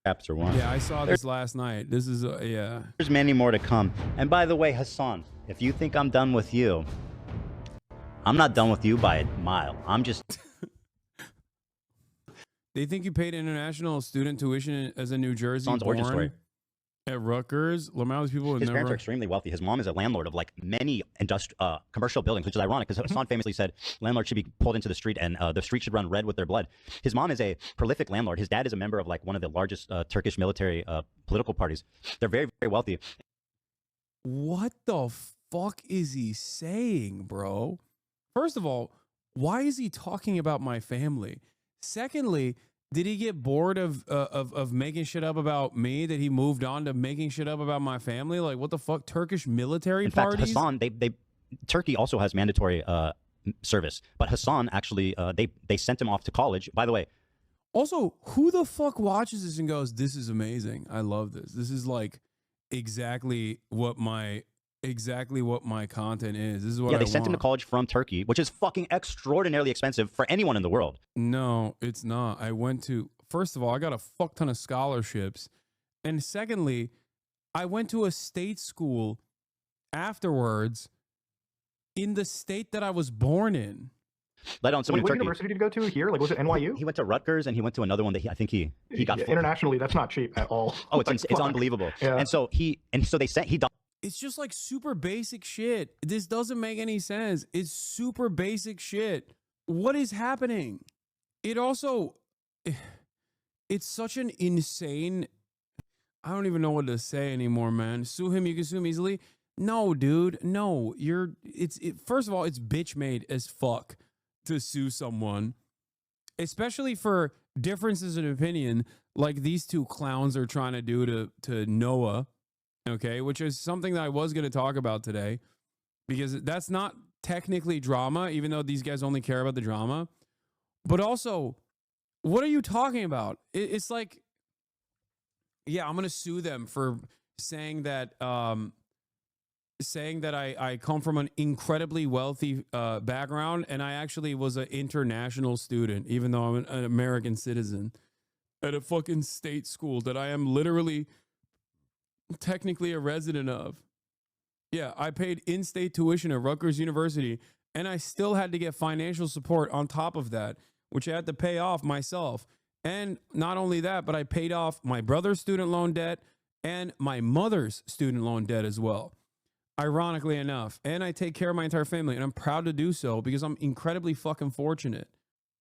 chapter 1. Yeah, I saw this last night. This is, yeah. There's many more to come. And by the way, Hassan, if you think I'm done with you, I'm not done with you by a mile. I'm just... They think you paid international student tuition as a New Jersey Hassan's origin story. born at Rutgers. Lamar, these people would His never... parents are extremely wealthy. His mom is a landlord of like many commercial buildings, which is ironic because Hassan famously said landlords should be pulled into the street and the street should run red with their blood. His mom is a prolific landlord. His dad is a member of like one of the largest Turkish military political parties. They're very, very wealthy. What the fuck is he saying, bro? First of all, why is he talking about my family? Secondly, did he get bored of making shit up about me that he moved on to making shit up about my family? Like, what the fuck? Turkish military parties? In fact, Hassan, Turkey also has mandatory service, but Hassan actually, they sent him off to college. By the way, also, who the fuck watches this and goes, "This is amazing. I love this. This is like exactly what my content is. This is what I they want." sent him to college from Turkey, which is fucking extraordinarily expensive for anyone in the world. No, it's not. First of all, I got a fuck ton of scholarships. And secondly, I went to a state school afterwards in the state that I was born in. Let on someone in What Turkey. university did you go to here? Like, was it NYU? He went to Rutgers and he went to another one that I think he got internationally. That's not cheap at all. Oh, it's unbelievable. Yeah. And so It's just like super basic shit. This doesn't make any sense. It's super basic shit. What is happening? It's such an insane, I don't even know what to say anymore, man. Sue him, you can sue him easily. No, dude, no. First of all, it's bitch made as fuck to sue someone, especially for differences in opinion like these two clowns are trying to do to Noah. Okay, which is something that I was going to talk about today because that's not technically drama, even though these guys only care about the drama. But also, what are you talking about? It's like, yeah, I'm going to sue them for saying that I come from an incredibly wealthy background and I actually was an international student, even though I'm an American citizen at a fucking state school that I am literally technically a resident of. Yeah, I paid in-state tuition at Rutgers University and I still had to get financial support on top of that, which I had to pay off myself. And not only that, but I paid off my brother's student loan debt and my mother's student loan debt as well, ironically enough. And I take care of my entire family and I'm proud to do so because I'm incredibly fucking fortunate.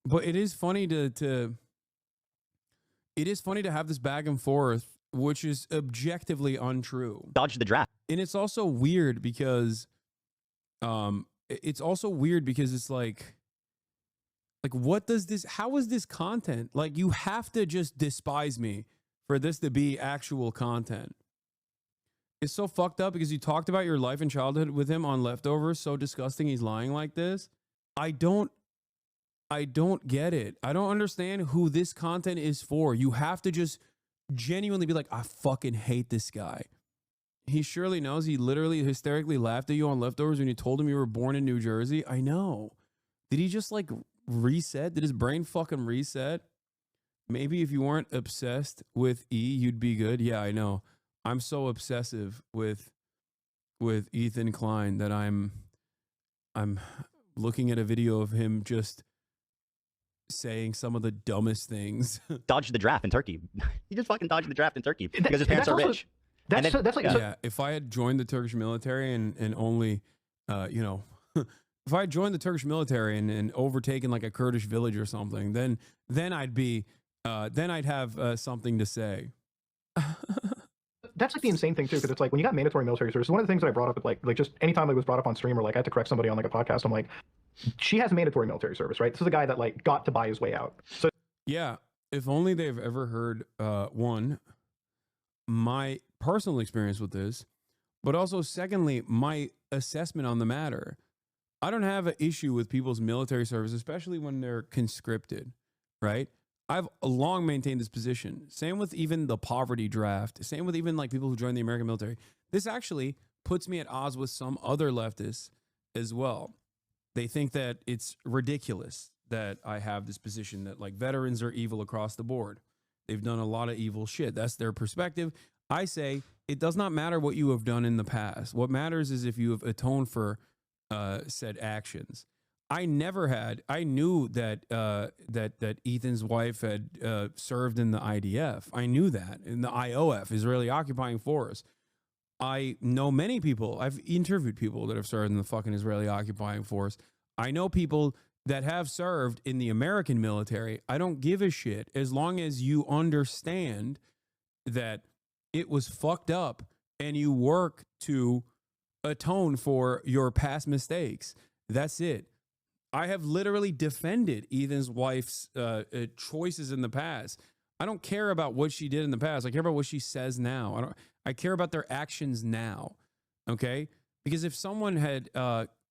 But it is funny to have this back and forth, which is objectively untrue. Dodge the draft. And it's also weird because it's like how is this content? Like, you have to just despise me for this to be actual content. It's so fucked up because you talked about your life and childhood with him on Leftovers. So disgusting he's lying like this. I don't get it. I don't understand who this content is for. You have to just genuinely be like, I fucking hate this guy. He surely knows. He literally hysterically laughed at you on Leftovers when you told him you were born in New Jersey. I know. Did he just like reset? Did his brain fucking reset? Maybe if you weren't obsessed with E, you'd be good. Yeah, I know. I'm so obsessive with Ethan Klein that I'm looking at a video of him just saying some of the dumbest things. Dodged the draft in Turkey. He just fucking dodged the draft in Turkey because his parents are rich. If I had joined the Turkish military and only, if I had joined the Turkish military and overtaken like a Kurdish village or something, then I'd have something to say. That's like the insane thing too, because it's like when you got mandatory military service. One of the things that I brought up, like just anytime it was brought up on stream or like I had to correct somebody on like a podcast, I'm like, she has mandatory military service, right? This is a guy that like got to buy his way out. So yeah, if only they've ever heard my personal experience with this, but also secondly, my assessment on the matter. I don't have an issue with people's military service, especially when they're conscripted, right? I've long maintained this position. Same with even the poverty draft. Same with even like people who join the American military. This actually puts me at odds with some other leftists as well. They think that it's ridiculous that I have this position that like veterans are evil across the board. They've done a lot of evil shit. That's their perspective. I say it does not matter what you have done in the past. What matters is if you have atoned for said actions. I knew that that Ethan's wife had served in the IDF. I knew that, in the IOF, Israeli Occupying Force. I know many people. I've interviewed people that have served in the fucking Israeli Occupying Force. I know people that have served in the American military. I don't give a shit as long as you understand that it was fucked up and you work to atone for your past mistakes. That's it. I have literally defended Ethan's wife's choices in the past. I don't care about what she did in the past. I care about what she says now. I care about their actions now. Okay? Because if someone had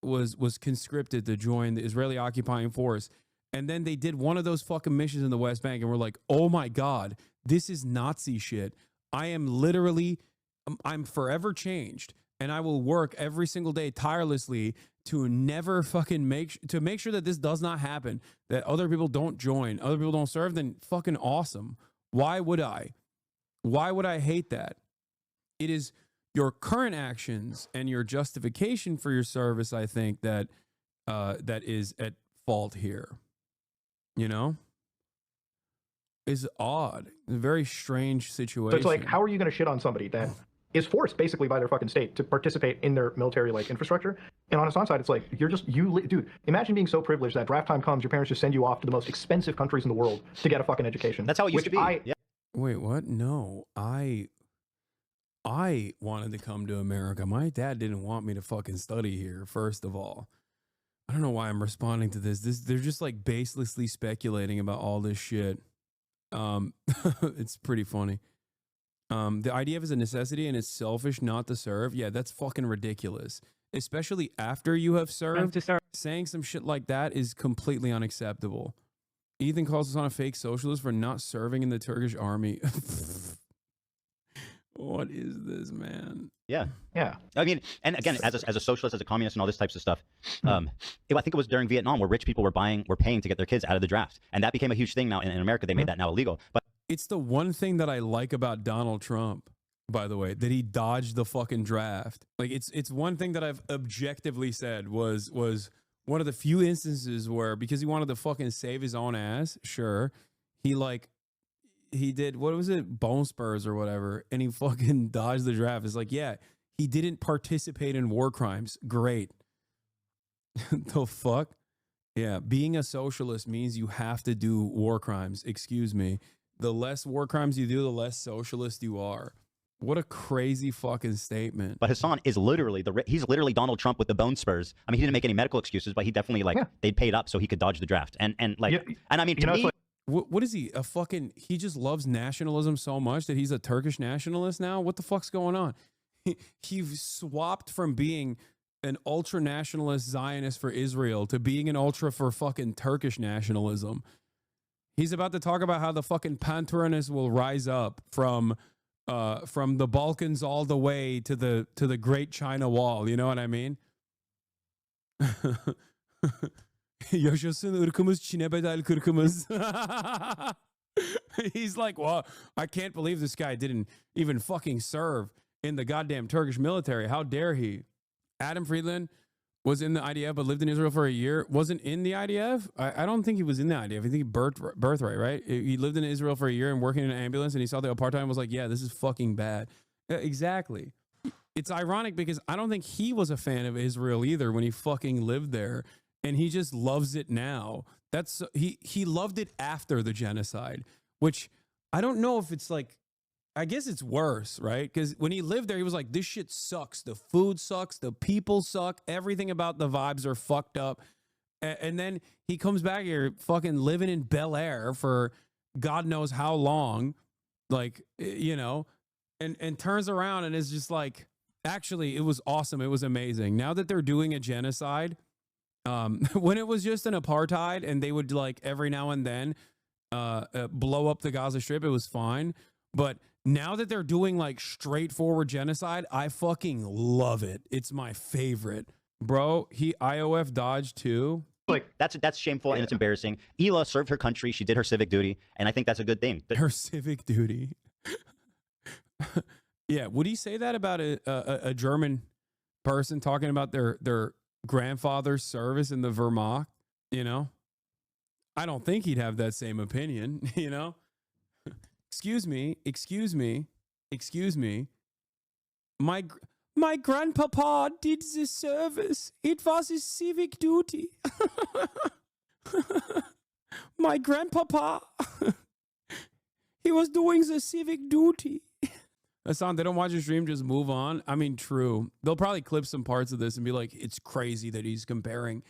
was conscripted to join the Israeli occupying force, and then they did one of those fucking missions in the West Bank, and we're like, oh my God, this is Nazi shit. I'm forever changed, and I will work every single day tirelessly to never fucking make sure that this does not happen, that other people don't join, other people don't serve. Then fucking awesome. Why would I hate that? It is your current actions and your justification for your service, I think, that that is at fault here. You know? Is odd. A very strange situation. So it's like, how are you going to shit on somebody that is forced basically by their fucking state to participate in their military like infrastructure? And on Hassan's side, it's like, dude, imagine being so privileged that draft time comes, your parents just send you off to the most expensive countries in the world to get a fucking education. That's how it used to be. Yeah. Wait, what? No, I wanted to come to America. My dad didn't want me to fucking study here, first of all. I don't know why I'm responding to this. They're just like baselessly speculating about all this shit. It's pretty funny. The IDF is a necessity and it's selfish not to serve. Yeah, that's fucking ridiculous. Especially after you have served. Saying some shit like that is completely unacceptable. Ethan calls us on a fake socialist for not serving in the Turkish army. What is this, man? Yeah. Yeah. I mean, and again, as a socialist, as a communist, and all this types of stuff, I think it was during Vietnam where rich people were paying to get their kids out of the draft, and that became a huge thing. Now in America, they made that now illegal. But it's the one thing that I like about Donald Trump, by the way, that he dodged the fucking draft. Like it's one thing that I've objectively said was one of the few instances where, because he wanted to fucking save his own ass, sure, he did, what was it, bone spurs or whatever, and he fucking dodged the draft. It's like, yeah, he didn't participate in war crimes. Great. The fuck? Yeah, being a socialist means you have to do war crimes. Excuse me. The less war crimes you do, the less socialist you are. What a crazy fucking statement. But Hassan is literally he's literally Donald Trump with the bone spurs. I mean, he didn't make any medical excuses, but he definitely they paid up so he could dodge the draft. And I mean, to me, what is he? He just loves nationalism so much that he's a Turkish nationalist now? What the fuck's going on? He swapped from being an ultra nationalist Zionist for Israel to being an ultra for fucking Turkish nationalism. He's about to talk about how the fucking Panturanists will rise up from the Balkans all the way to the Great China Wall. You know what I mean? Yaşasın ırkımız, Çin'e bedel kırkımız. He's like, well, I can't believe this guy didn't even fucking serve in the goddamn Turkish military. How dare he? Adam Friedland was in the IDF but lived in Israel for a year. Wasn't in the IDF? I don't think he was in the IDF. I think he birthright, right? He lived in Israel for a year and working in an ambulance, and he saw the apartheid and was like, yeah, this is fucking bad. Yeah, exactly. It's ironic because I don't think he was a fan of Israel either when he fucking lived there. And he just loves it now. He loved it after the genocide, which I don't know if it's like, I guess it's worse, right? Because when he lived there, he was like, this shit sucks. The food sucks. The people suck. Everything about the vibes are fucked up. And then he comes back here fucking living in Bel Air for God knows how long, like, you know, and turns around and is just like, actually, it was awesome. It was amazing. Now that they're doing a genocide, when it was just an apartheid and they would like every now and then blow up the Gaza Strip, it was fine. But now that they're doing like straightforward genocide, I fucking love it. It's my favorite. Bro, he IOF dodged too. like that's shameful and it's embarrassing. Hila served her country. She did her civic duty, and I think that's a good thing. But Her civic duty. Yeah, would he say that about a German person talking about their grandfather's service in the Wehrmacht? You know, I don't think he'd have that same opinion. You know, excuse me. My grandpapa did the service. It was his civic duty. My grandpapa, he was doing the civic duty. Hassan, they don't watch your stream, just move on. I mean, true. They'll probably clip some parts of this and be like, it's crazy that he's comparing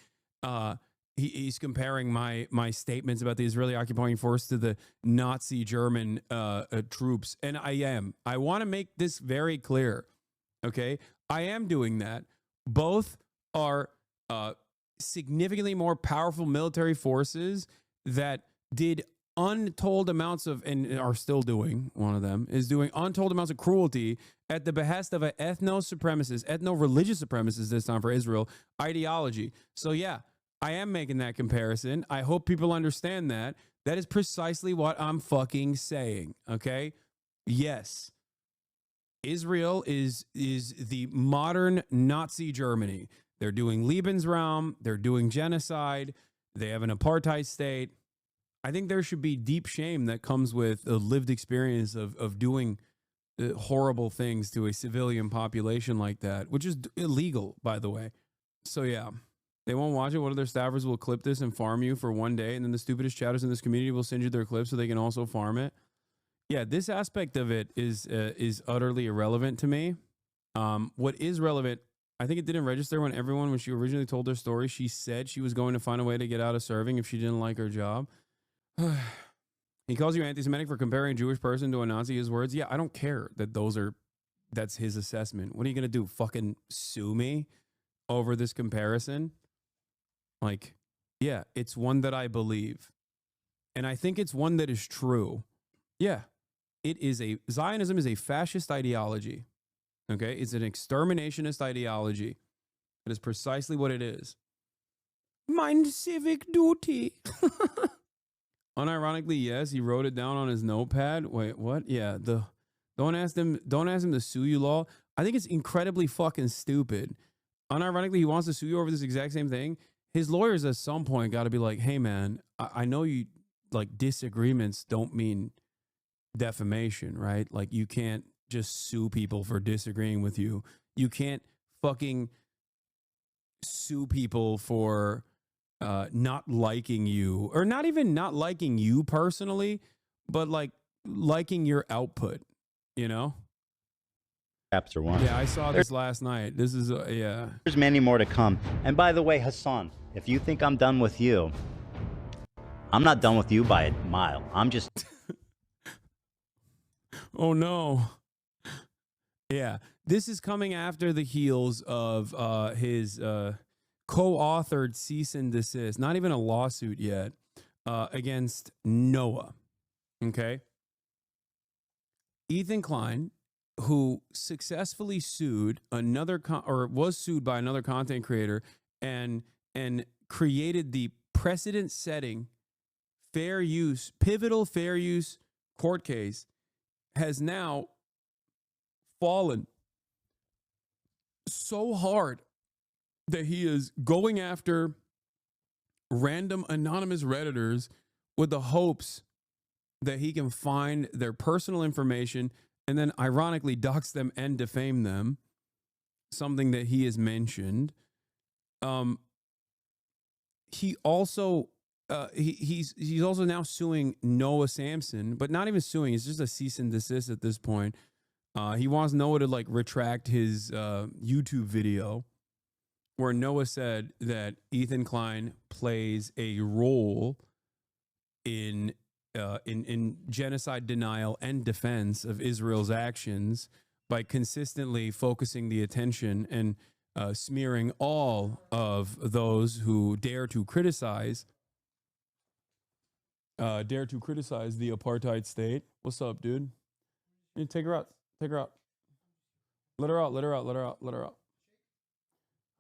he's comparing my statements about the Israeli occupying force to the Nazi German troops. And I am. I want to make this very clear. Okay? I am doing that. Both are significantly more powerful military forces that did untold amounts of, and are still doing, one of them is doing untold amounts of cruelty at the behest of an ethno-supremacist, ethno-religious supremacist this time for Israel ideology. So yeah, I am making that comparison. I hope people understand that. That is precisely what I'm fucking saying, okay? Yes, Israel is the modern Nazi Germany. They're doing Lebensraum, they're doing genocide, they have an apartheid state. I think there should be deep shame that comes with a lived experience of doing horrible things to a civilian population like that, which is illegal, by the way. So yeah, they won't watch it. One of their staffers will clip this and farm you for one day, and then the stupidest chatters in this community will send you their clips so they can also farm it. Yeah, this aspect of it is utterly irrelevant to me. What is relevant, I think it didn't register when she originally told her story, she said she was going to find a way to get out of serving if she didn't like her job. He calls you anti-Semitic for comparing a Jewish person to a Nazi, his words. Yeah, I don't care that that's his assessment. What are you going to do? Fucking sue me over this comparison? Like, yeah, it's one that I believe. And I think it's one that is true. Yeah, Zionism is a fascist ideology. Okay, it's an exterminationist ideology. That is precisely what it is. Mein civic duty. Unironically, yes, he wrote it down on his notepad. Wait, what? Yeah, don't ask him to sue you law. I think it's incredibly fucking stupid. Unironically, he wants to sue you over this exact same thing. His lawyers at some point got to be like, hey man, I know you like disagreements don't mean defamation, right? Like you can't just sue people for disagreeing with you. You can't fucking sue people for not liking you, or not even not liking you personally, but like liking your output, you know? Chapter 1. Yeah, I saw this last night. This is, yeah. There's many more to come. And by the way, Hassan, if you think I'm done with you, I'm not done with you by a mile. I'm just... Oh, no. Yeah, this is coming after the heels of his co-authored cease and desist, not even a lawsuit yet, against Noah. Okay. Ethan Klein, who successfully sued was sued by another content creator and created the precedent-setting pivotal fair use court case, has now fallen so hard that he is going after random anonymous Redditors with the hopes that he can find their personal information and then ironically dox them and defame them, something that he has mentioned. He also he's also now suing Noah Samson, but not even suing. It's just a cease and desist at this point. He wants Noah to like retract his YouTube video where Noah said that Ethan Klein plays a role in genocide denial and defense of Israel's actions by consistently focusing the attention and smearing all of those who dare to criticize the apartheid state. What's up, dude? You take her out. Take her out. Let her out. Let her out. Let her out. Let her out.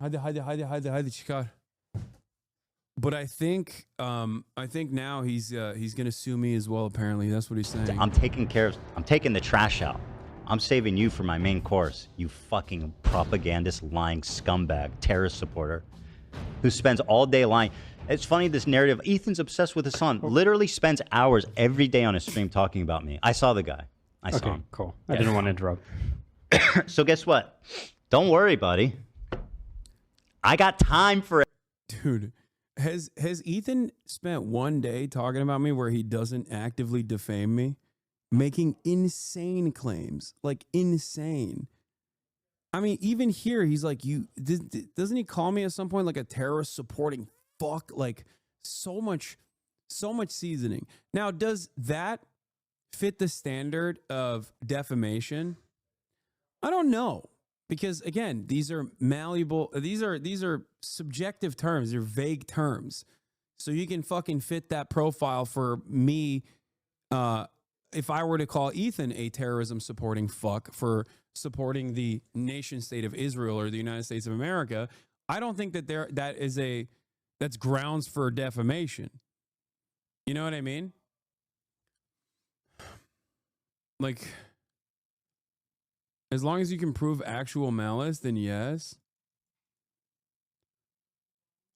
Hadi çıkar. But I think now he's gonna sue me as well. Apparently, that's what he's saying. I'm taking the trash out. I'm saving you for my main course, you fucking propagandist, lying scumbag, terrorist supporter, who spends all day lying. It's funny, this narrative. Ethan's obsessed with Hassan. Literally spends hours every day on his stream talking about me. I saw the guy. I saw him. Cool. I didn't want to interrupt. So guess what? Don't worry, buddy. I got time for it. Dude, has Ethan spent one day talking about me where he doesn't actively defame me, making insane claims, like insane? I mean, even here, he's like, doesn't he call me at some point like a terrorist supporting fuck? Like so much seasoning. Now, does that fit the standard of defamation? I don't know. Because again, these are malleable. These are subjective terms. They're vague terms. So you can fucking fit that profile for me. If I were to call Ethan a terrorism supporting fuck for supporting the nation state of Israel or the United States of America, I don't think that that's grounds for defamation. You know what I mean? Like, as long as you can prove actual malice, then yes.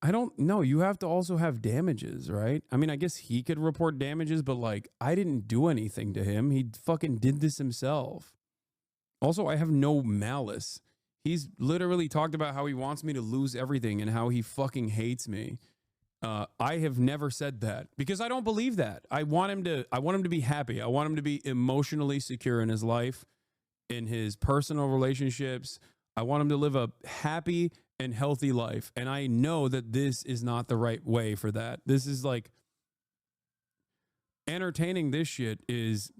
I don't know. You have to also have damages, right? I mean, I guess he could report damages, but like, I didn't do anything to him. He fucking did this himself. Also, I have no malice. He's literally talked about how he wants me to lose everything and how he fucking hates me. I have never said that because I don't believe that. I want him to be happy. I want him to be emotionally secure in his life, in his personal relationships. I want him to live a happy and healthy life. And I know that this is not the right way for that. This is like, entertaining this shit is,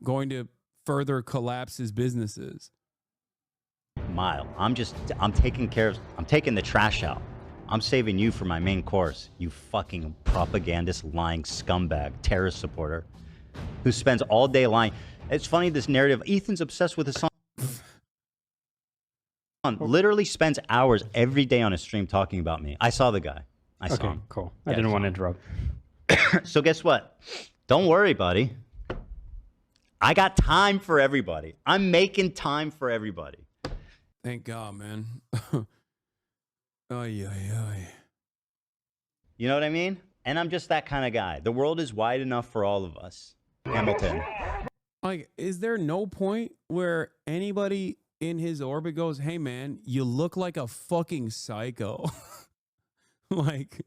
going to further collapse his businesses. Mile. I'm taking the trash out. I'm saving you for my main course, you fucking propagandist, lying scumbag, terrorist supporter, who spends all day lying. It's funny, this narrative. Ethan's obsessed with Hassan. Literally spends hours every day on his stream talking about me. I saw the guy. I saw him. Cool. I didn't want to interrupt. So guess what? Don't worry, buddy. I got time for everybody. I'm making time for everybody. Thank God, man. Ay. You know what I mean? And I'm just that kind of guy. The world is wide enough for all of us. Hamilton. Like, is there no point where anybody in his orbit goes, hey, man, you look like a fucking psycho? Like,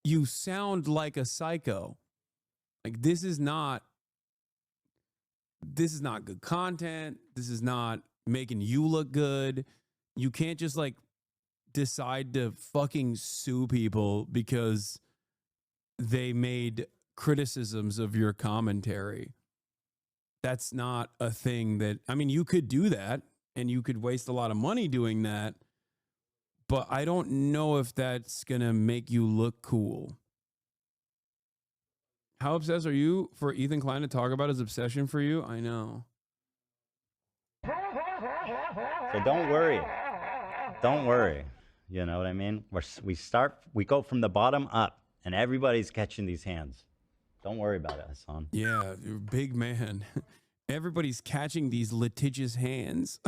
you sound like a psycho. Like, this is not good content. This is not making you look good. You can't just, like, decide to fucking sue people because they made criticisms of your commentary. That's not a thing that, I mean, you could do that and you could waste a lot of money doing that, but I don't know if that's gonna make you look cool. How obsessed are you for Ethan Klein to talk about his obsession for you? I know. So don't worry. Don't worry. You know what I mean? We go from the bottom up, and everybody's catching these hands. Don't worry about it, Hassan. Yeah, you're a big man. Everybody's catching these litigious hands.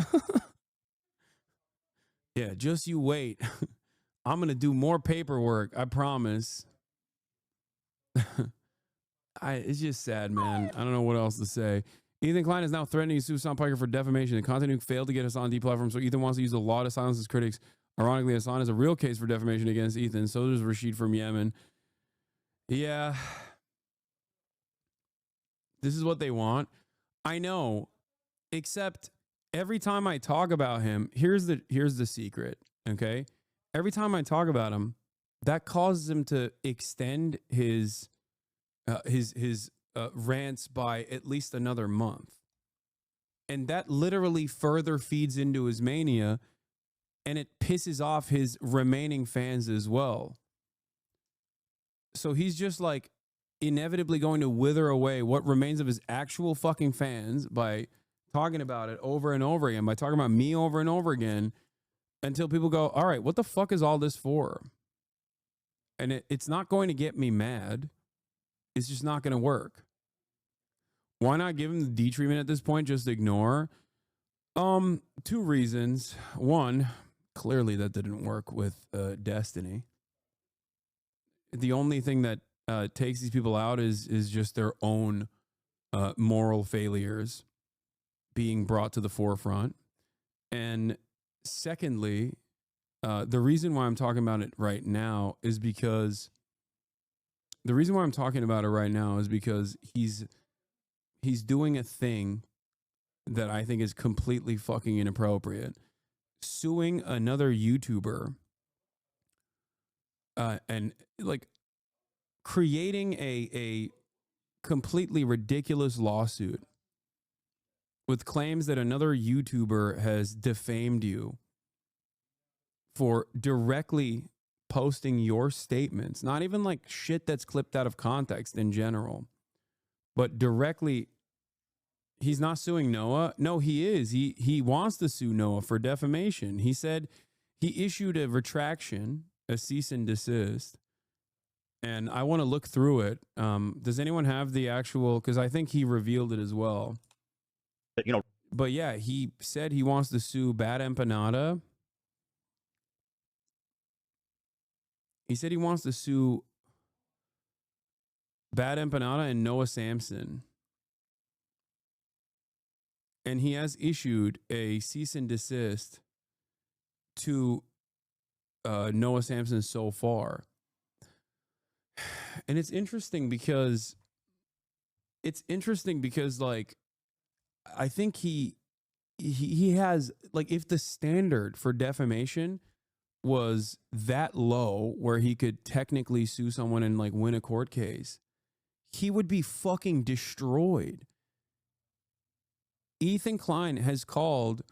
Yeah, just you wait. I'm going to do more paperwork, I promise. It's just sad, man. I don't know what else to say. Ethan Klein is now threatening to sue Hassan Piker for defamation. The content who failed to get Hassan deplatformed, so Ethan wants to use the law to silence his critics. Ironically, Hassan is a real case for defamation against Ethan. So does Rashid from Yemen. Yeah. This is what they want. I know. Except every time I talk about him, here's the secret, okay? Every time I talk about him, that causes him to extend his rants by at least another month. And that literally further feeds into his mania, and it pisses off his remaining fans as well. So he's just like inevitably going to wither away what remains of his actual fucking fans by talking about it over and over again, by talking about me over and over again, until people go, all right, what the fuck is all this for? And it's not going to get me mad. It's just not going to work. Why not give him the D treatment at this point? Just ignore. Two reasons. One, clearly that didn't work with Destiny. The only thing that takes these people out is just their own moral failures being brought to the forefront. And secondly, the reason why I'm talking about it right now is because he's doing a thing that I think is completely fucking inappropriate. Suing another YouTuber and like creating a completely ridiculous lawsuit with claims that another YouTuber has defamed you for directly posting your statements, not even like shit that's clipped out of context in general, but directly. He's not suing Noah. No, he is. He wants to sue Noah for defamation. He said he issued a retraction, a cease and desist. And I want to look through it. Does anyone have the actual, because I think he revealed it as well. But yeah, he said he wants to sue Bad Empanada. He said he wants to sue Bad Empanada and Noah Samson. And he has issued a cease and desist to Noah Samson so far. And it's interesting because like I think he has, like, if the standard for defamation was that low where he could technically sue someone and like win a court case, he would be fucking destroyed. Ethan Klein has called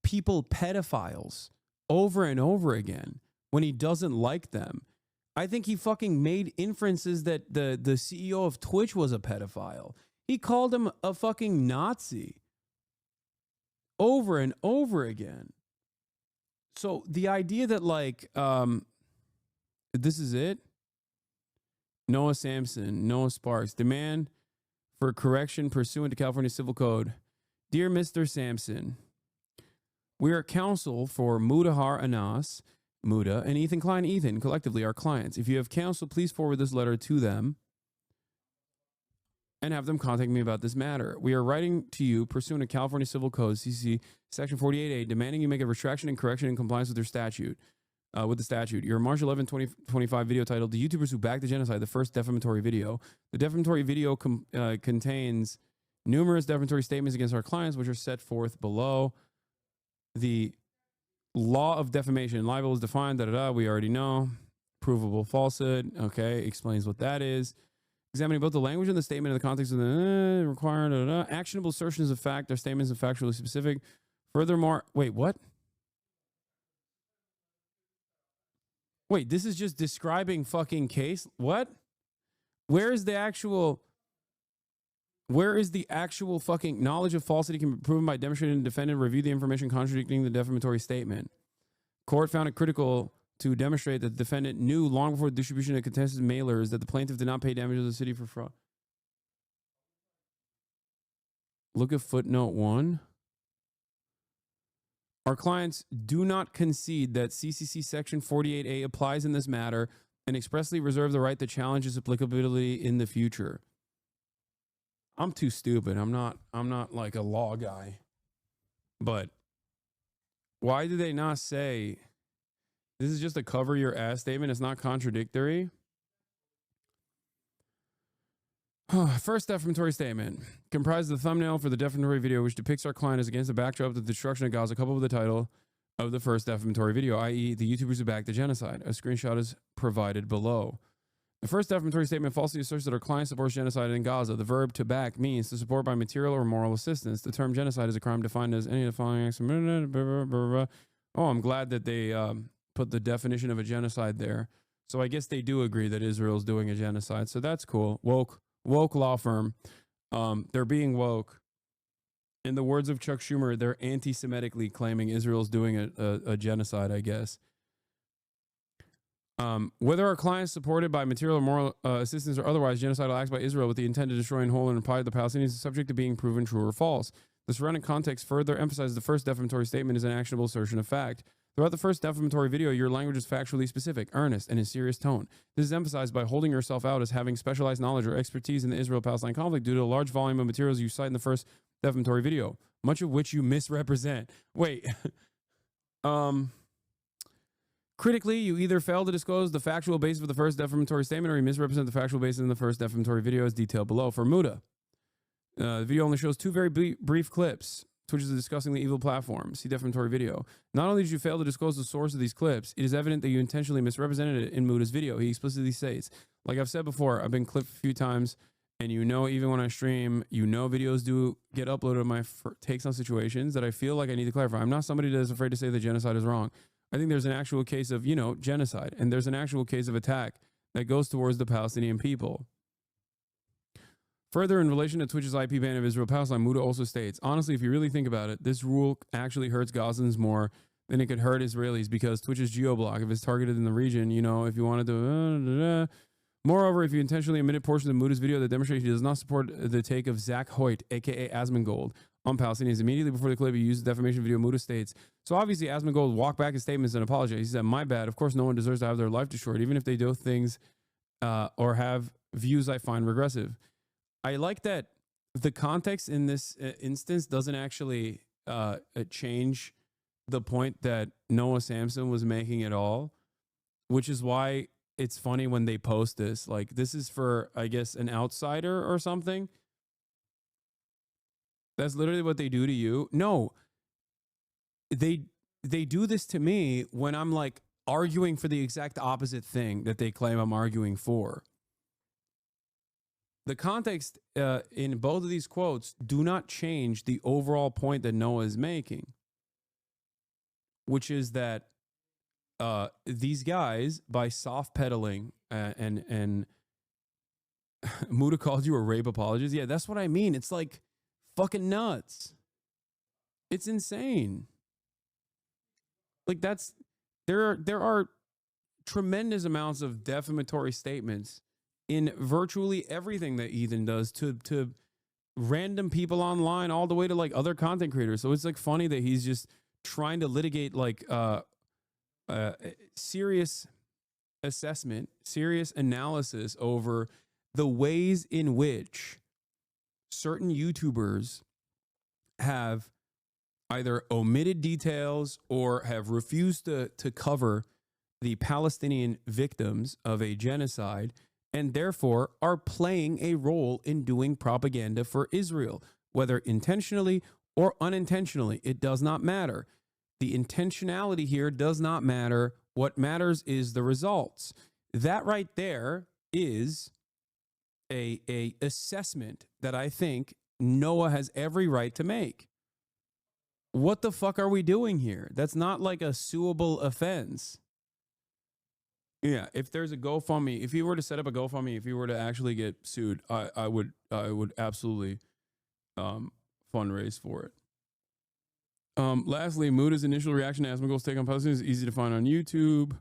people pedophiles over and over again when he doesn't like them. I think he fucking made inferences that the CEO of Twitch was a pedophile. He called him a fucking Nazi over and over again. So the idea that like, this is it. Noah Samson, Noah Sparks, demand for correction pursuant to California Civil Code. Dear Mr. Sampson, we are counsel for Mudahar Anas, Muda, and Ethan Klein, Ethan, collectively our clients. If you have counsel, please forward this letter to them and have them contact me about this matter. We are writing to you pursuant to California Civil Code, CCC, Section 48A, demanding you make a retraction and correction in compliance with your statute. With the statute. Your March 11, 2025 video titled, The YouTubers Who Backed the Genocide, the first defamatory video. The defamatory video contains numerous defamatory statements against our clients, which are set forth below. The law of defamation, libel is defined, we already know. Provable falsehood, okay, explains what that is. Examining both the language and the statement in the context of the required, actionable assertions of fact, their statements are factually specific. Furthermore, wait, what? Wait, this is just describing fucking case? What? Where is the actual fucking knowledge of falsity can be proven by demonstrating the defendant review the information contradicting the defamatory statement? Court found it critical to demonstrate that the defendant knew long before the distribution of contested mailers that the plaintiff did not pay damages to the city for fraud. Look at footnote 1. Our clients do not concede that CCC Section 48A applies in this matter and expressly reserve the right to challenge its applicability in the future. I'm too stupid. I'm not like a law guy. But why do they not say this is just a cover your ass statement? It's not contradictory. First defamatory statement comprises the thumbnail for the defamatory video, which depicts our client as against the backdrop of the destruction of Gaza, coupled with the title of the first defamatory video, i.e. the YouTubers who backed the genocide. A screenshot is provided below. The first defamatory statement falsely asserts that our client supports genocide in Gaza. The verb to back means to support by material or moral assistance. The term genocide is a crime defined as any of the following acts. Oh, I'm glad that they put the definition of a genocide there. So I guess they do agree that Israel's doing a genocide. So that's cool. Woke law firm. They're being woke. In the words of Chuck Schumer, they're anti-Semitically claiming Israel's doing a genocide, I guess. Whether our clients supported by material or moral assistance or otherwise genocidal acts by Israel with the intent to destroy and whole and imply the Palestinians is subject to being proven true or false. The surrounding context further emphasizes the first defamatory statement is an actionable assertion of fact. Throughout the first defamatory video, your language is factually specific, earnest, and in serious tone. This is emphasized by holding yourself out as having specialized knowledge or expertise in the Israel-Palestine conflict due to a large volume of materials you cite in the first defamatory video, much of which you misrepresent. Wait. Critically, you either fail to disclose the factual basis of the first defamatory statement or you misrepresent the factual basis in the first defamatory video as detailed below. For Muda, the video only shows two very brief clips. Twitch is discussing the evil platform. See defamatory video. Not only did you fail to disclose the source of these clips, it is evident that you intentionally misrepresented it in Muda's video. He explicitly states, like I've said before, I've been clipped a few times, and you know, even when I stream, you know, videos do get uploaded of my takes on situations that I feel like I need to clarify. I'm not somebody that is afraid to say that genocide is wrong. I think there's an actual case of, you know, genocide, and there's an actual case of attack that goes towards the Palestinian people. Further, in relation to Twitch's IP ban of Israel-Palestine, Muda also states, honestly, if you really think about it, this rule actually hurts Gazans more than it could hurt Israelis because Twitch's geo-block, if it's targeted in the region, you know, if you wanted to... Moreover, if you intentionally omitted portions of Muda's video that demonstrates he does not support the take of Zach Hoyt, a.k.a. Asmongold, on Palestinians, immediately before the clip, he used the defamation video. Muda states, so obviously Asmongold walked back his statements and apologized. He said, my bad. Of course, no one deserves to have their life destroyed, even if they do things or have views I find regressive. I like that the context in this instance doesn't actually change the point that Noah Samson was making at all, which is why it's funny when they post this. Like, this is for, I guess, an outsider or something. That's literally what they do to you. No, they do this to me when I'm like arguing for the exact opposite thing that they claim I'm arguing for. The context in both of these quotes do not change the overall point that Noah is making, which is that these guys, by soft pedaling and Muda called you a rape apologist. Yeah, that's what I mean. It's like fucking nuts. It's insane. Like there are tremendous amounts of defamatory statements in virtually everything that Ethan does to random people online, all the way to like other content creators. So it's like funny that he's just trying to litigate like serious assessment, serious analysis over the ways in which certain YouTubers have either omitted details or have refused to cover the Palestinian victims of a genocide, and therefore are playing a role in doing propaganda for Israel, whether intentionally or unintentionally. It does not matter. The intentionality here does not matter. What matters is the results. That right there is a assessment that I think Noah has every right to make. What the fuck are we doing here? That's not like a suable offense. Yeah, if there's a GoFundMe, if he were to set up a GoFundMe, if he were to actually get sued, I would absolutely fundraise for it. Lastly, Muda's initial reaction to Asmongold's take on Palestine is easy to find on YouTube.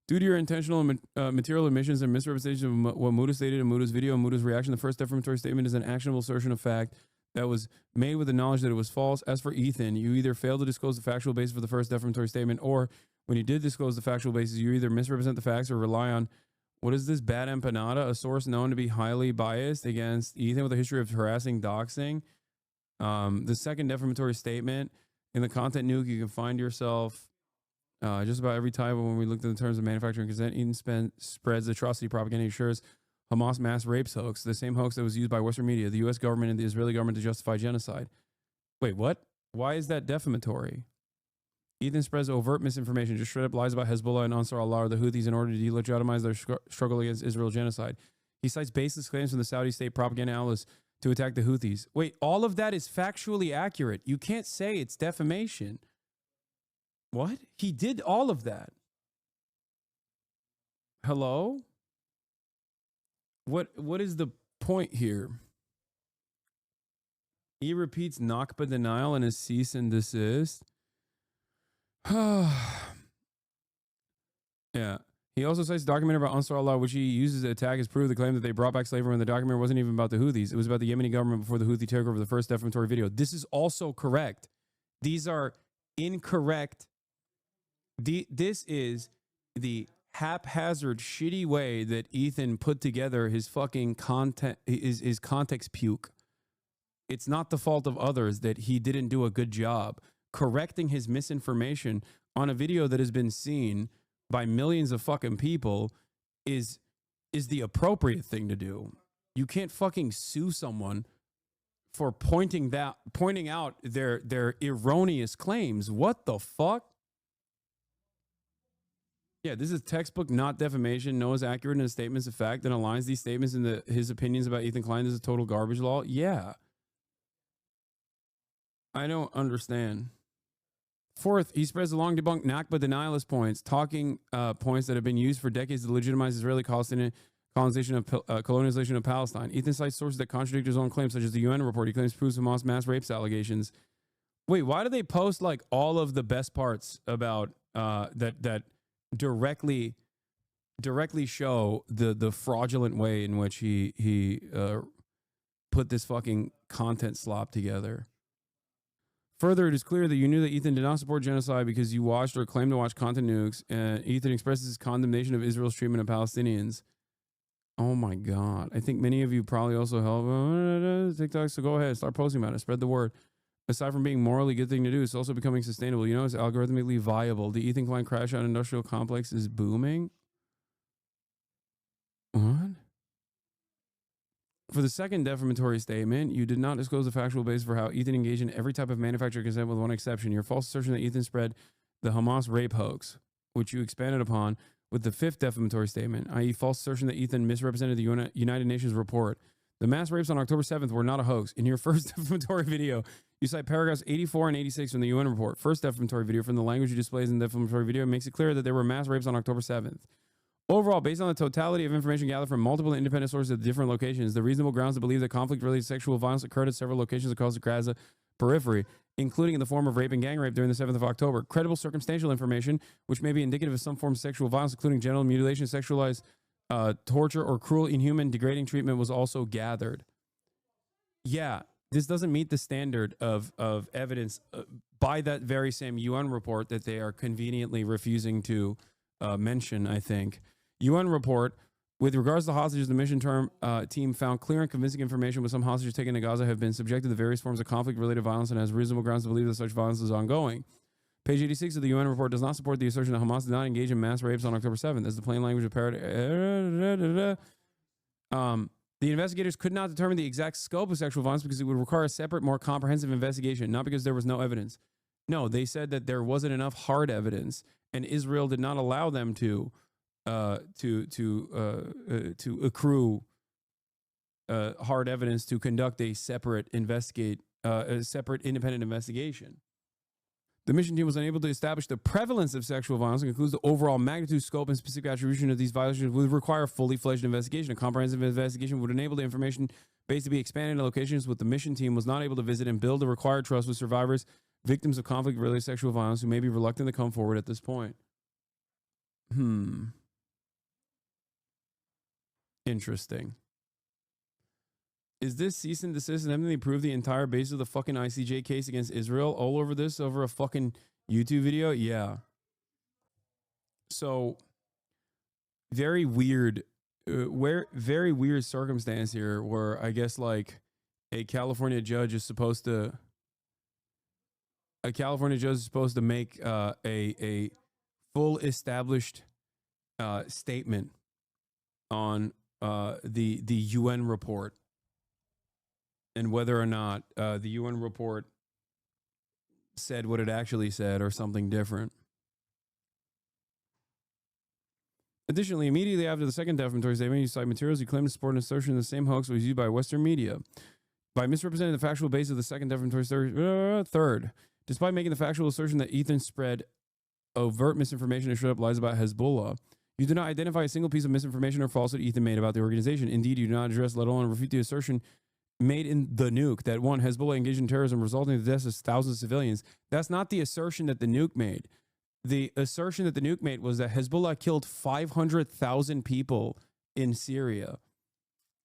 Due to your intentional material omissions and misrepresentation of what Muda stated in Muda's video and Muda's reaction, the first defamatory statement is an actionable assertion of fact that was made with the knowledge that it was false. As for Ethan, you either failed to disclose the factual basis for the first defamatory statement, or when you did disclose the factual basis, you either misrepresent the facts or rely on, what is this, Bad Empanada, a source known to be highly biased against Ethan with a history of harassing, doxing. The second defamatory statement, in the content nuke, you can find yourself just about every time when we looked at the terms of manufacturing consent. Ethan spreads atrocity propaganda, ensures Hamas mass rapes hoax, the same hoax that was used by Western media, the U.S. government, and the Israeli government to justify genocide. Wait, what? Why is that defamatory? Ethan spreads overt misinformation, just straight up lies about Hezbollah and Ansar Allah or the Houthis in order to delegitimize their struggle against Israel genocide. He cites baseless claims from the Saudi state propaganda outlets to attack the Houthis. Wait, all of that is factually accurate. You can't say it's defamation. What? He did all of that. Hello? What is the point here? He repeats Nakba denial in his cease and desist. Yeah. He also cites a documentary about Ansar Allah, which he uses to attack as proof of the claim that they brought back slavery when the documentary wasn't even about the Houthis. It was about the Yemeni government before the Houthi took over the first defamatory video. This is also correct. These are incorrect. This is the haphazard, shitty way that Ethan put together his fucking content, his context puke. It's not the fault of others that he didn't do a good job correcting his misinformation on a video that has been seen by millions of fucking people is the appropriate thing to do. You can't fucking sue someone for pointing out their erroneous claims. What the fuck? Yeah, this is textbook, not defamation. Noah's accurate in his statements of fact and aligns these statements in his opinions about Ethan Klein as a total garbage law. Yeah. I don't understand. Fourth, he spreads the long debunked Nakba denialist points, talking points that have been used for decades to legitimize Israeli colonization of Palestine. Ethan cites sources that contradict his own claims, such as the UN report. He claims proves Hamas mass rapes allegations. Wait, why do they post like all of the best parts about that directly show the fraudulent way in which he put this fucking content slop together? Further, it is clear that you knew that Ethan did not support genocide because you watched or claimed to watch content nukes, and Ethan expresses his condemnation of Israel's treatment of Palestinians. Oh my God. I think many of you probably also help TikTok, so go ahead, start posting about it, spread the word. Aside from being morally good thing to do, it's also becoming sustainable. You know, it's algorithmically viable. The Ethan Klein crash out industrial complex is booming. What? For the second defamatory statement, you did not disclose the factual basis for how Ethan engaged in every type of manufactured consent with one exception. Your false assertion that Ethan spread the Hamas rape hoax, which you expanded upon with the fifth defamatory statement, i.e. false assertion that Ethan misrepresented the United Nations report. The mass rapes on October 7th were not a hoax. In your first defamatory video, you cite paragraphs 84 and 86 from the UN report. First defamatory video, from the language you displays in the defamatory video, makes it clear that there were mass rapes on October 7th. Overall, based on the totality of information gathered from multiple independent sources at different locations, the reasonable grounds to believe that conflict-related sexual violence occurred at several locations across the Gaza periphery, including in the form of rape and gang rape during the 7th of October. Credible circumstantial information, which may be indicative of some form of sexual violence, including genital mutilation, sexualized torture, or cruel, inhuman, degrading treatment, was also gathered. Yeah, this doesn't meet the standard of evidence by that very same UN report that they are conveniently refusing to mention, I think. UN report, with regards to hostages, the mission team found clear and convincing information with some hostages taken to Gaza have been subjected to various forms of conflict-related violence and has reasonable grounds to believe that such violence is ongoing. Page 86 of the UN report does not support the assertion that Hamas did not engage in mass rapes on October 7th, as the plain language of the investigators could not determine the exact scope of sexual violence because it would require a separate, more comprehensive investigation, not because there was no evidence. No, they said that there wasn't enough hard evidence, and Israel did not allow them to accrue hard evidence to conduct a separate independent investigation. The mission team was unable to establish the prevalence of sexual violence and concludes the overall magnitude, scope, and specific attribution of these violations would require a fully fledged investigation. A comprehensive investigation would enable the information base to be expanded to locations which the mission team was not able to visit and build the required trust with survivors, victims of conflict-related sexual violence who may be reluctant to come forward at this point. Interesting. Is this cease and desist and evidently prove the entire basis of the fucking ICJ case against Israel all over this, over a fucking YouTube video? Yeah. So, very weird, very weird circumstance here where I guess like a California judge is supposed to make a full established statement on the UN report and whether or not the UN report said what it actually said or something different. Additionally, immediately after the second defamatory statement, you cite materials you claim to support an assertion the same hoax was used by Western media. By misrepresenting the factual basis of the second defamatory statement, third, despite making the factual assertion that Ethan spread overt misinformation and straight up lies about Hezbollah, you do not identify a single piece of misinformation or falsehood Ethan made about the organization. Indeed, you do not address, let alone refute the assertion made in the nuke that one, Hezbollah engaged in terrorism resulting in the deaths of thousands of civilians. That's not the assertion that the nuke made. the assertion that the nuke made was that Hezbollah killed 500,000 people in Syria,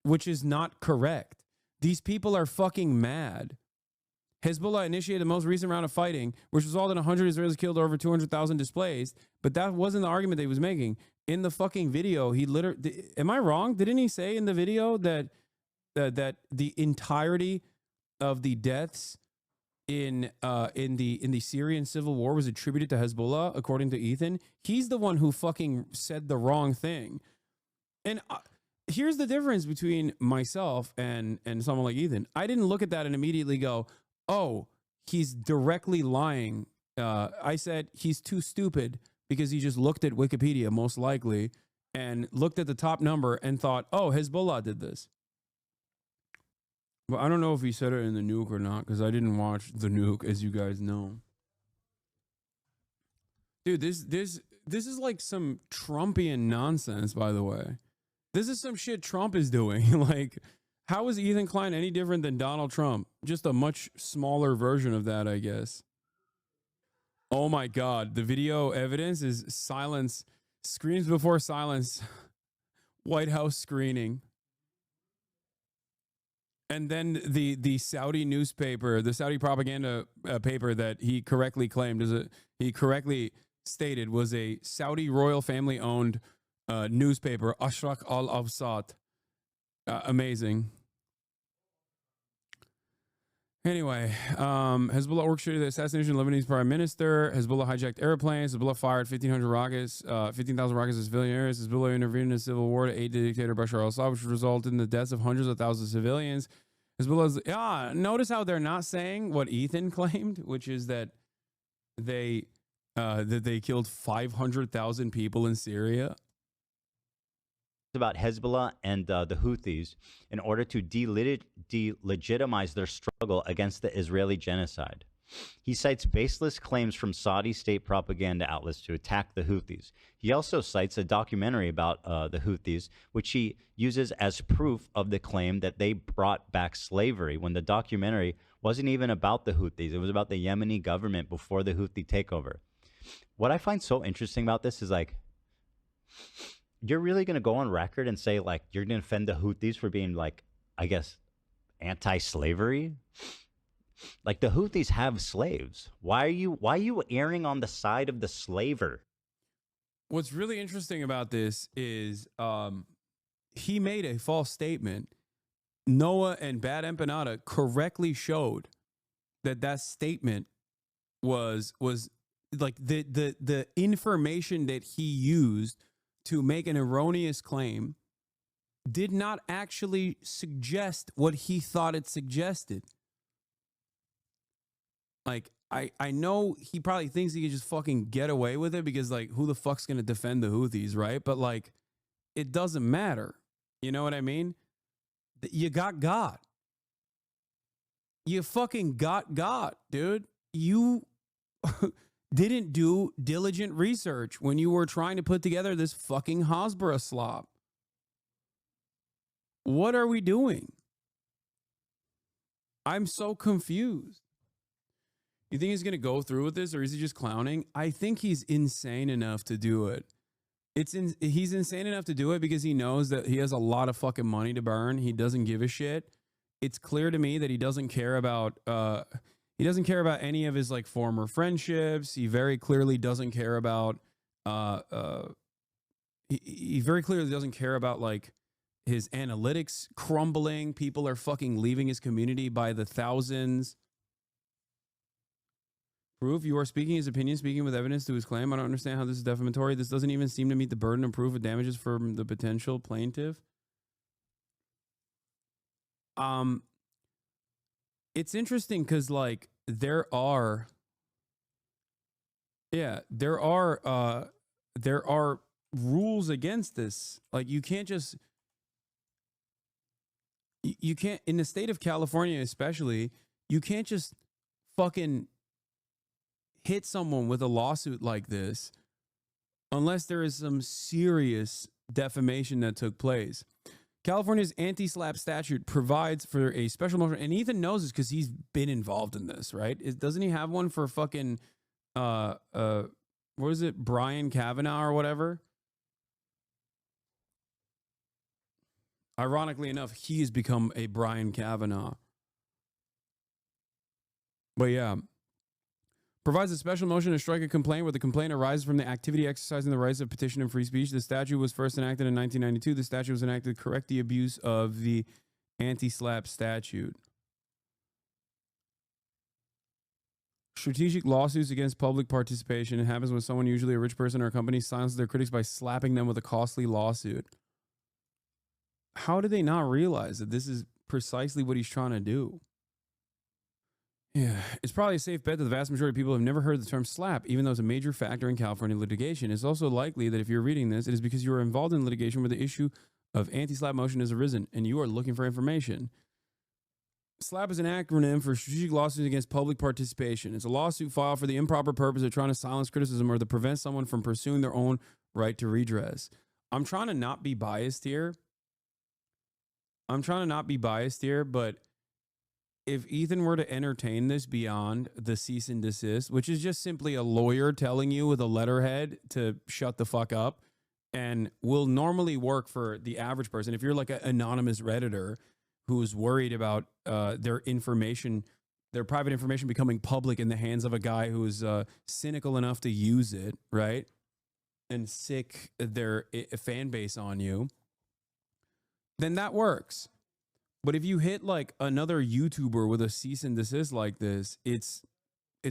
which is not correct. These people are fucking mad. Hezbollah initiated the most recent round of fighting, which resulted in 100 Israelis killed, over 200,000 displaced. But that wasn't the argument that he was making. In the fucking video, he literally, am I wrong? Didn't he say in the video that that the entirety of the deaths in the Syrian civil war was attributed to Hezbollah, according to Ethan? He's the one who fucking said the wrong thing. And here's the difference between myself and someone like Ethan. I didn't look at that and immediately go, oh, he's directly lying. I said he's too stupid because he just looked at Wikipedia, most likely, and looked at the top number and thought, oh, Hezbollah did this. But I don't know if he said it in the nuke or not, because I didn't watch the nuke, as you guys know. Dude, this is like some Trumpian nonsense, by the way. This is some shit Trump is doing. Like, how is Ethan Klein any different than Donald Trump? Just a much smaller version of that, I guess. Oh my God. The video evidence is silence. Screams before silence. White House screening. And then the Saudi newspaper, the Saudi propaganda paper that he correctly claimed, he correctly stated was a Saudi royal family owned newspaper, Ashraq al-Awsat. Amazing. Anyway, Hezbollah orchestrated the assassination of Lebanese prime minister. Hezbollah hijacked airplanes. Hezbollah fired 1,500 rockets, 15,000 rockets to civilian areas. Hezbollah intervened in a civil war to aid the dictator Bashar al-Assad, which resulted in the deaths of hundreds of thousands of civilians. Hezbollah's, notice how they're not saying what Ethan claimed, which is that they killed 500,000 people in Syria. About Hezbollah and the Houthis in order to delegitimize their struggle against the Israeli genocide. He cites baseless claims from Saudi state propaganda outlets to attack the Houthis. He also cites a documentary about the Houthis, which he uses as proof of the claim that they brought back slavery, when the documentary wasn't even about the Houthis. It was about the Yemeni government before the Houthi takeover. What I find so interesting about this is, like, you're really going to go on record and say, like, you're going to defend the Houthis for being, like, I guess, anti-slavery? Like, the Houthis have slaves. Why are you erring on the side of the slaver? What's really interesting about this is he made a false statement. Noah and Bad Empanada correctly showed that statement was like the information that he used to make an erroneous claim did not actually suggest what he thought it suggested. Like, I know he probably thinks he can just fucking get away with it because, like, who the fuck's going to defend the Houthis, right? But, like, it doesn't matter. You know what I mean? You got God. You fucking got God, dude. You didn't do diligent research when you were trying to put together this fucking Hasbara slop. What are we doing? I'm so confused. You think he's going to go through with this, or is he just clowning? I think he's insane enough to do it. He's insane enough to do it because he knows that he has a lot of fucking money to burn. He doesn't give a shit. It's clear to me that he doesn't care about any of his, like, former friendships. He very clearly doesn't care about he very clearly doesn't care about, like, his analytics crumbling. People are fucking leaving his community by the thousands. Proof, you are speaking his opinion, speaking with evidence to his claim. I don't understand how this is defamatory. This doesn't even seem to meet the burden of proof of damages from the potential plaintiff. It's interesting because, like, there are rules against this. Like, you can't in the state of California especially, you can't just fucking hit someone with a lawsuit like this unless there is some serious defamation that took place. California's anti-slap statute provides for a special motion, and Ethan knows this because he's been involved in this, right? Doesn't he have one for fucking what is it, Brian Kavanaugh or whatever. Ironically enough, he has become a Brian Kavanaugh. But yeah, provides a special motion to strike a complaint where the complaint arises from the activity exercising the rights of petition and free speech. The statute was first enacted in 1992. The statute was enacted to correct the abuse of the anti-SLAPP statute. Strategic lawsuits against public participation. It happens when someone, usually a rich person or a company, silences their critics by slapping them with a costly lawsuit. How do they not realize that this is precisely what he's trying to do? Yeah, it's probably a safe bet that the vast majority of people have never heard the term SLAPP, even though it's a major factor in California litigation. It's also likely that if you're reading this, it is because you are involved in litigation where the issue of anti-SLAPP motion has arisen and you are looking for information. SLAPP is an acronym for Strategic Lawsuits Against Public Participation. It's a lawsuit filed for the improper purpose of trying to silence criticism or to prevent someone from pursuing their own right to redress. I'm trying to not be biased here. But if Ethan were to entertain this beyond the cease and desist, which is just simply a lawyer telling you with a letterhead to shut the fuck up, and will normally work for the average person. If you're like an anonymous Redditor who's worried about their information, their private information becoming public in the hands of a guy who's cynical enough to use it, right? And sick their fan base on you, then that works. But if you hit like another YouTuber with a cease and desist like this, it's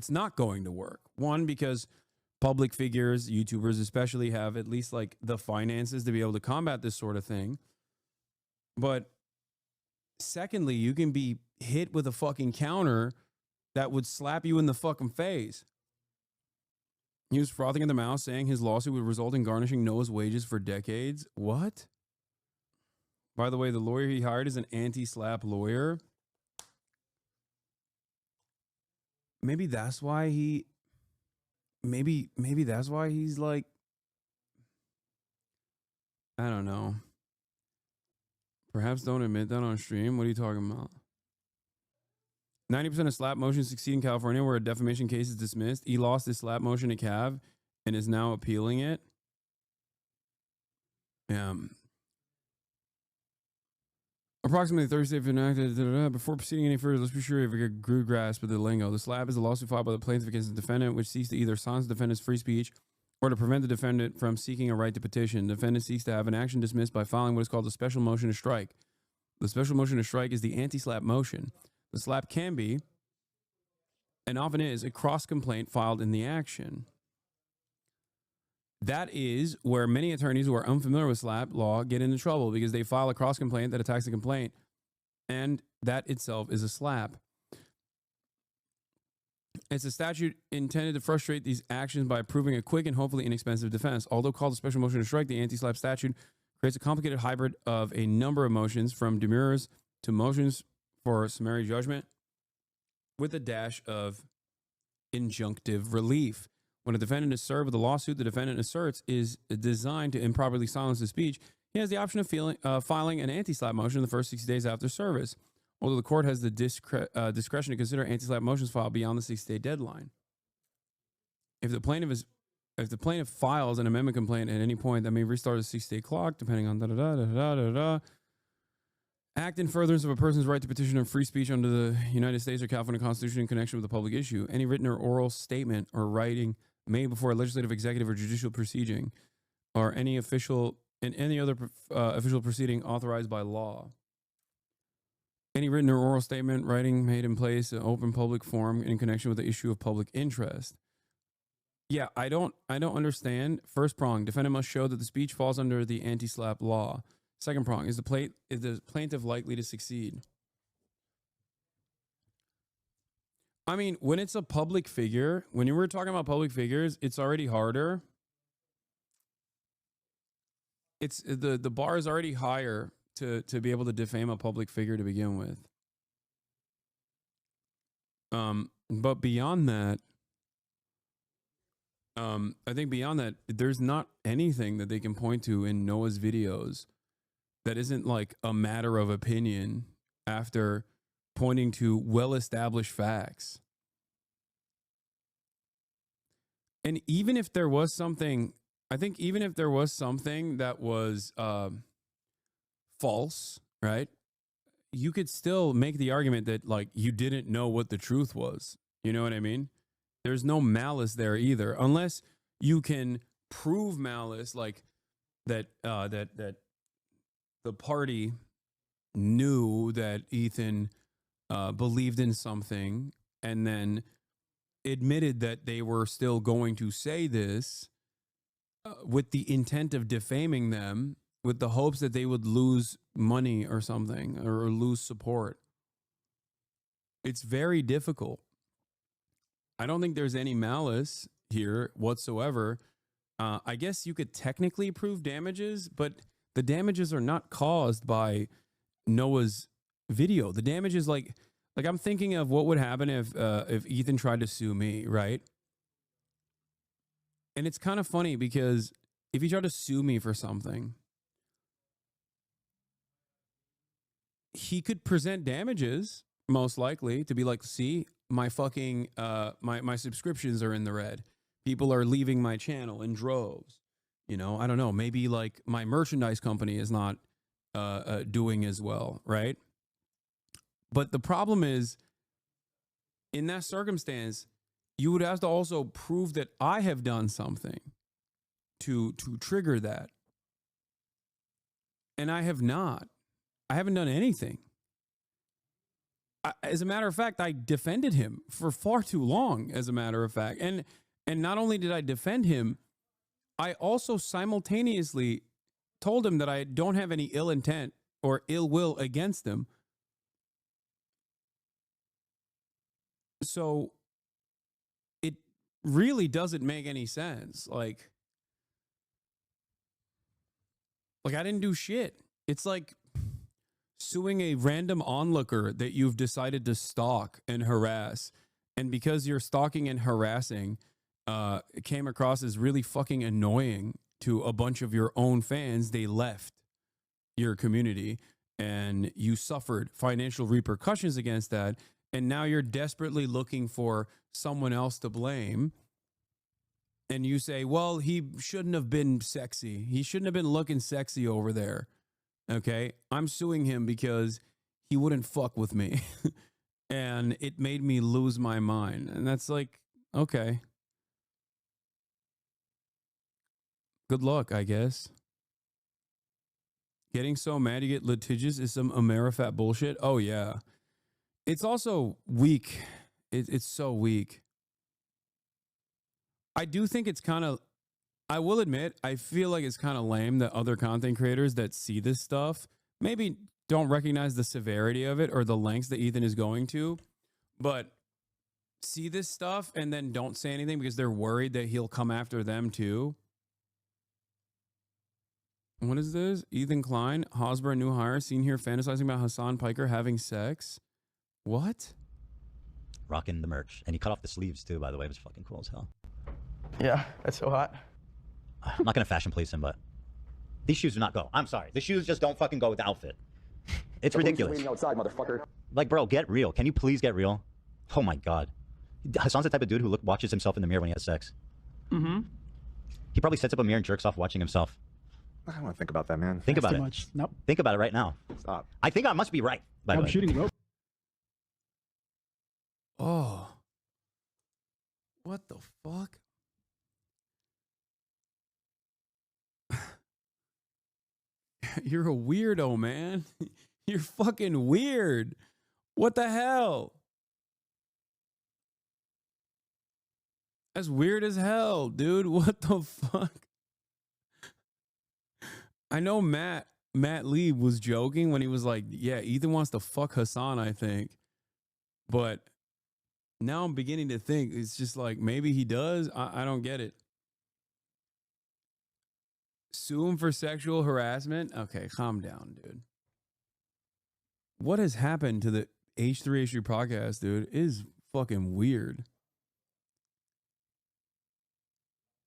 not going to work. One, because public figures, YouTubers especially, have at least like the finances to be able to combat this sort of thing. But secondly, you can be hit with a fucking counter that would slap you in the fucking face. He was frothing at the mouth, saying his lawsuit would result in garnishing Noah's wages for decades. What? By the way, the lawyer he hired is an anti-SLAPP lawyer. Maybe that's why he... Maybe that's why he's like... I don't know. Perhaps don't admit that on stream. What are you talking about? 90% of SLAPP motions succeed in California where a defamation case is dismissed. He lost his SLAPP motion at CAV and is now appealing it. Approximately 30 states have enacted. Before proceeding any further, let's be sure you have a good grasp of the lingo. The SLAPP is a lawsuit filed by the plaintiff against the defendant, which seeks to either silence the defendant's free speech or to prevent the defendant from seeking a right to petition. The defendant seeks to have an action dismissed by filing what is called a special motion to strike. The special motion to strike is the anti-SLAPP motion. The SLAPP can be, and often is, a cross-complaint filed in the action. That is where many attorneys who are unfamiliar with SLAPP law get into trouble because they file a cross-complaint that attacks the complaint, and that itself is a SLAPP. It's a statute intended to frustrate these actions by approving a quick and hopefully inexpensive defense. Although called a special motion to strike, the anti-SLAPP statute creates a complicated hybrid of a number of motions, from demurrers to motions for summary judgment, with a dash of injunctive relief. When a defendant is served with a lawsuit the defendant asserts is designed to improperly silence his speech, he has the option of filing an anti-SLAPP motion in the first 60 days after service, although the court has the discretion to consider anti-SLAPP motions filed beyond the 60-day deadline. If the plaintiff files an amendment complaint at any point, that may restart a 60-day clock, depending on act in furtherance of a person's right to petition or free speech under the United States or California Constitution in connection with a public issue. Any written or oral statement or writing made before a legislative, executive, or judicial proceeding, or any other official proceeding authorized by law. Any written or oral statement, writing made in place, an open public forum in connection with the issue of public interest. Yeah, I don't understand. First prong, defendant must show that the speech falls under the anti-SLAPP law. Second prong, is the plaintiff likely to succeed? I mean, when it's a public figure, when you were talking about public figures, it's already harder. It's the bar is already higher to be able to defame a public figure to begin with. But beyond that, I think beyond that, there's not anything that they can point to in Noah's videos that isn't like a matter of opinion after pointing to well-established facts. And even if there was something, I think even if there was something that was false, right? You could still make the argument that like you didn't know what the truth was. You know what I mean? There's no malice there either, unless you can prove malice, like that that the party knew that Ethan believed in something and then admitted that they were still going to say this with the intent of defaming them, with the hopes that they would lose money or something or lose support. It's very difficult. I don't think there's any malice here whatsoever. I guess you could technically prove damages, but the damages are not caused by Noah's video. The damage is like I'm thinking of what would happen if Ethan tried to sue me, right? And it's kind of funny because if he tried to sue me for something, he could present damages, most likely, to be like, see, my fucking my subscriptions are in the red. People are leaving my channel in droves. You know, I don't know, maybe like my merchandise company is not doing as well, right? But the problem is, in that circumstance, you would have to also prove that I have done something to trigger that. And I have not. I haven't done anything. As a matter of fact, I defended him for far too long, as a matter of fact. And not only did I defend him, I also simultaneously told him that I don't have any ill intent or ill will against him. So it really doesn't make any sense. Like I didn't do shit. It's like suing a random onlooker that you've decided to stalk and harass. And because you're stalking and harassing, it came across as really fucking annoying to a bunch of your own fans. They left your community and you suffered financial repercussions against that. And now you're desperately looking for someone else to blame. And you say, well, he shouldn't have been sexy. He shouldn't have been looking sexy over there. Okay. I'm suing him because he wouldn't fuck with me. And it made me lose my mind. And that's like, okay. Good luck, I guess. Getting so mad you get litigious is some Amerifat bullshit. Oh, yeah. It's also weak. It's so weak. I do think it's kind of, I will admit, I feel like it's kind of lame that other content creators that see this stuff maybe don't recognize the severity of it or the lengths that Ethan is going to, but see this stuff and then don't say anything because they're worried that he'll come after them too. What is this? Ethan Klein, Hosmer, new hire, seen here fantasizing about Hassan Piker having sex. What? Rocking the merch. And he cut off the sleeves too, by the way. It was fucking cool as hell. Yeah, that's so hot. I'm not going to fashion police him, but these shoes do not go. I'm sorry. The shoes just don't fucking go with the outfit. It's ridiculous. Outside, motherfucker. Like, bro, get real. Can you please get real? Oh my God. Hassan's the type of dude who watches himself in the mirror when he has sex. Mm-hmm. He probably sets up a mirror and jerks off watching himself. I don't want to think about that, man. Think about too it. much. Nope. Think about it right now. Stop. I think I must be right, by the I'm way. shooting rope. Oh. What the fuck? You're a weirdo, man. You're fucking weird. What the hell? That's weird as hell, dude. What the fuck? I know Matt Lee was joking when he was like, yeah, Ethan wants to fuck Hassan, I think. But now I'm beginning to think it's just like maybe he does. I don't get it. Sue him for sexual harassment? Okay, calm down, dude. What has happened to the H3H3 podcast, dude? It is fucking weird.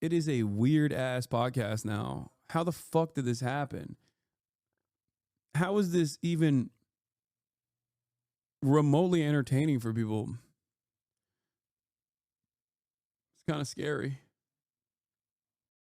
It is a weird ass podcast now. How the fuck did this happen? How is this even remotely entertaining for people? It's kind of scary.